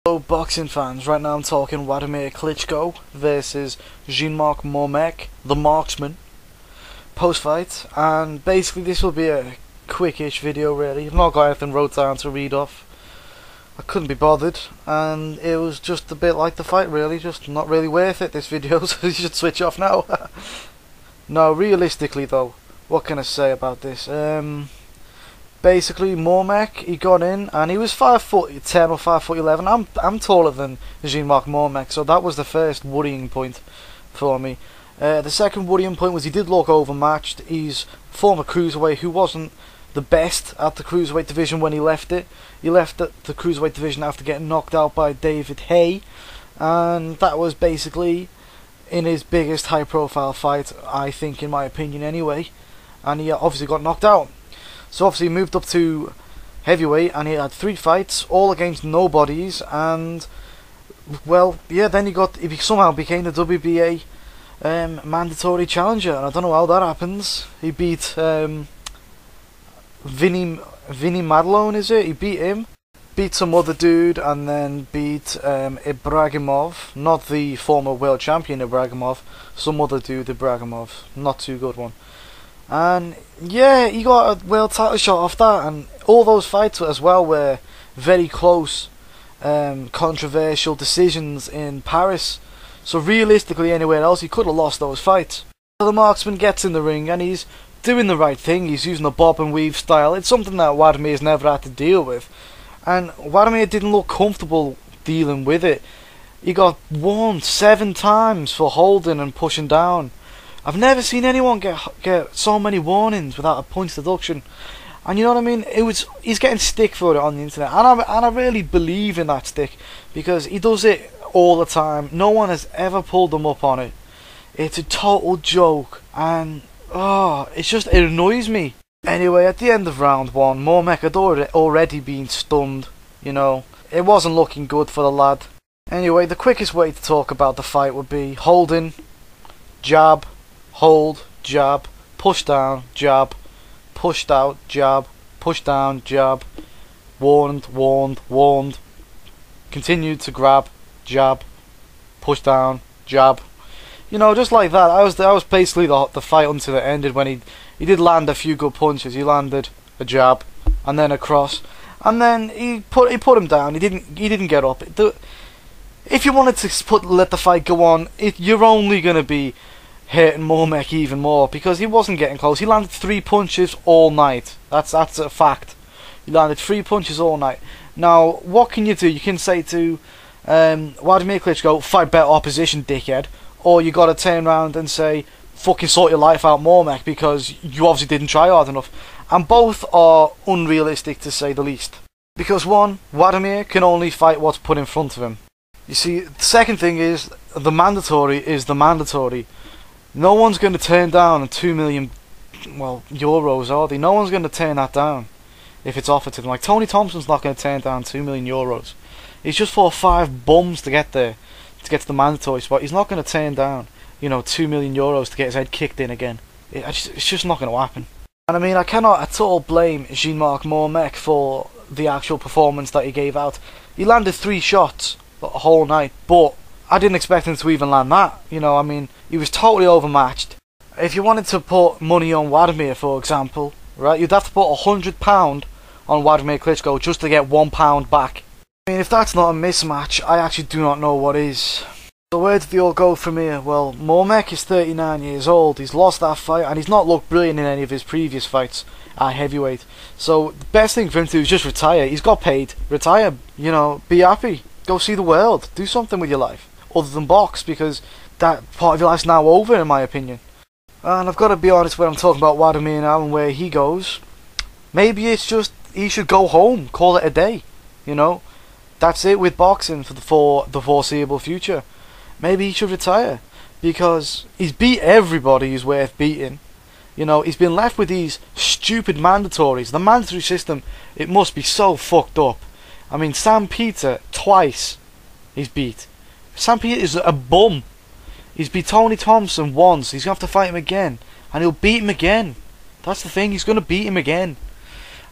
Hello boxing fans, right now I'm talking Wladimir Klitschko versus Marc Mormeck, the Marksman, post-fight, and basically this will be a quickish video really. I've not got anything wrote down to read off. I couldn't be bothered, and it was just a bit like the fight really, just not really worth it this video, so you should switch off now. No, realistically though, what can I say about this? Basically, Mormeck, he got in and he was 5'10" or 5'11". I'm taller than Marc Mormeck, so that was the first worrying point for me. The second worrying point was he did look overmatched. He's former cruiserweight who wasn't the best at the cruiserweight division when he left it. He left the cruiserweight division after getting knocked out by David Haye, and that was basically in his biggest high-profile fight, I think, in my opinion, anyway. And he obviously got knocked out. So obviously he moved up to heavyweight and he had 3 fights, all against nobodies, and well, yeah, then he somehow became the WBA mandatory challenger, and I don't know how that happens. He beat Vinny Madlone, is it? He beat him, beat some other dude, and then beat Ibragimov, not the former world champion Ibragimov, some other dude Ibragimov, not too good one. And yeah, he got a world title shot off that, and all those fights as well were very close, controversial decisions in Paris. So realistically, anywhere else he could have lost those fights. So the Marksman gets in the ring and he's doing the right thing. He's using the bob and weave style. It's something that Wladimir's never had to deal with, and Wladimir didn't look comfortable dealing with it. He got warned 7 times for holding and pushing down. I've never seen anyone get so many warnings without a punch deduction, and you know what I mean. He's getting stick for it on the internet, and I really believe in that stick because he does it all the time. No one has ever pulled him up on it. It's a total joke, and it annoys me. Anyway, at the end of round 1, Mormeck had already been stunned. You know, it wasn't looking good for the lad. Anyway, the quickest way to talk about the fight would be holding, jab, hold, jab, push down, jab, pushed out, jab, push down, jab, warned, continued to grab, jab, push down, jab. You know, just like that. That was basically the fight until it ended, when he did land a few good punches. He landed a jab and then a cross, and then he put him down. He didn't get up. If you wanted to let the fight go on, you're only gonna be hurting Mormeck even more, because he wasn't getting close. He landed 3 punches all night. That's a fact. He landed 3 punches all night. Now, what can you do? You can say to Wladimir Klitschko, fight better opposition, dickhead. Or you gotta turn around and say, fucking sort your life out, Mormeck, because you obviously didn't try hard enough. And both are unrealistic, to say the least. Because one, Wladimir can only fight what's put in front of him. You see, the second thing is, the mandatory is the mandatory. No one's going to turn down 2 million, euros, are they? No one's going to turn that down if it's offered to them. Like, Tony Thompson's not going to turn down 2 million euros. He's just fought 5 bums to get there, to get to the mandatory spot. He's not going to turn down, 2 million euros to get his head kicked in again. It's just not going to happen. And I mean, I cannot at all blame Marc Mormeck for the actual performance that he gave out. He landed 3 shots the whole night, but I didn't expect him to even land that. I mean, he was totally overmatched. If you wanted to put money on Wladimir, for example, right, you'd have to put £100 on Wladimir Klitschko just to get £1 back. I mean, if that's not a mismatch, I actually do not know what is. So where did they all go from here? Well, Mormeck is 39 years old. He's lost that fight, and he's not looked brilliant in any of his previous fights at heavyweight. So the best thing for him to do is just retire. He's got paid. Retire. Be happy. Go see the world. Do something with your life other than box, because that part of your life's now over, in my opinion. And I've got to be honest when I'm talking about Wladimir now and where he goes. Maybe it's just he should go home, call it a day. That's it with boxing for the foreseeable future. Maybe he should retire, because he's beat everybody who's worth beating. He's been left with these stupid mandatories. The mandatory system, it must be so fucked up. I mean, Sam Peter twice he's beat. Sam Peter is a bum. He's beat Tony Thompson once. He's going to have to fight him again, and he'll beat him again. That's the thing. He's going to beat him again.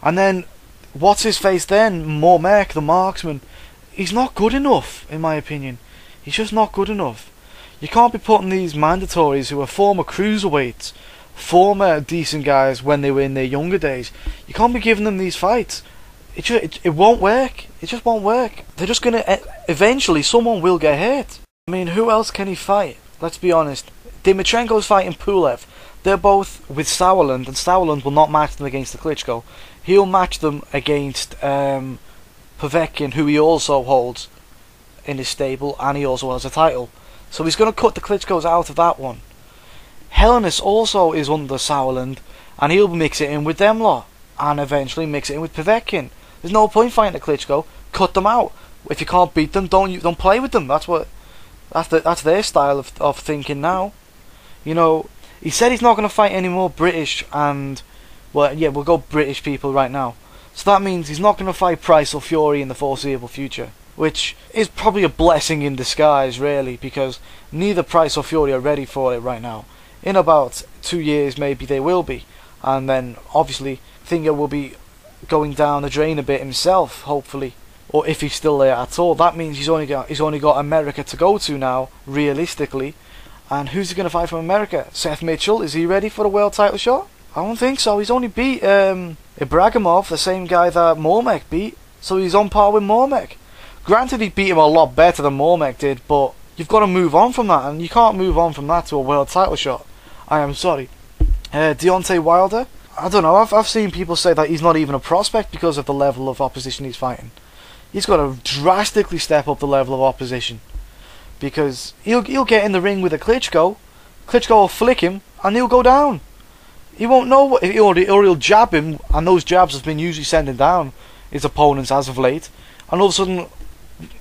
And then, what's his face then? Mormeck, the Marksman. he's not good enough, in my opinion. He's just not good enough. You can't be putting these mandatories who are former cruiserweights, former decent guys when they were in their younger days. You can't be giving them these fights. It won't work. It just won't work. They're just gonna eventually someone will get hurt. I mean, who else can he fight? Let's be honest. Dimitrenko's fighting Pulev. They're both with Sauerland, and Sauerland will not match them against the Klitschko. He'll match them against Povetkin, who he also holds in his stable, and he also has a title. So he's going to cut the Klitschkos out of that one. Helenius also is under Sauerland, and he'll mix it in with them lot, and eventually mix it in with Povetkin. There's no point fighting the Klitschko. Cut them out. If you can't beat them, don't play with them. That's their style of thinking now. You know, he said he's not going to fight any more British and, well, yeah, we'll go British people right now. So that means he's not going to fight Price or Fury in the foreseeable future, which is probably a blessing in disguise, really, because neither Price or Fury are ready for it right now. In about 2 years, maybe they will be, and then obviously Finger will be going down the drain a bit himself, hopefully, or if he's still there at all. That means he's only got America to go to now, realistically. And who's he going to fight from America? Seth Mitchell, is he ready for a world title shot? I don't think so. He's only beat Ibragimov, the same guy that Mormeck beat, so he's on par with Mormeck. Granted, he beat him a lot better than Mormeck did, but you've got to move on from that, and you can't move on from that to a world title shot. I am sorry. Deontay Wilder, I don't know, I've seen people say that he's not even a prospect because of the level of opposition he's fighting. He's got to drastically step up the level of opposition, because he'll get in the ring with a Klitschko will flick him and he'll go down. He won't know what, or he'll jab him, and those jabs have been usually sending down his opponents as of late, and all of a sudden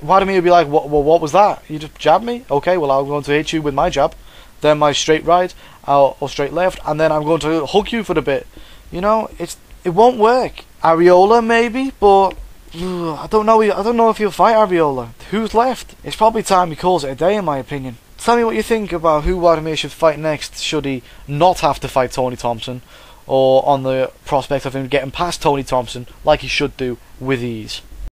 Wladimir will be like, what was that? You just jabbed me? Okay, well, I'm going to hit you with my jab, then my straight right or straight left, and then I'm going to hook you for a bit. You know, it won't work. Areola maybe, but I don't know if he'll fight Areola. Who's left? It's probably time he calls it a day, in my opinion. Tell me what you think about who Wladimir should fight next, should he not have to fight Tony Thompson, or on the prospect of him getting past Tony Thompson like he should do with ease.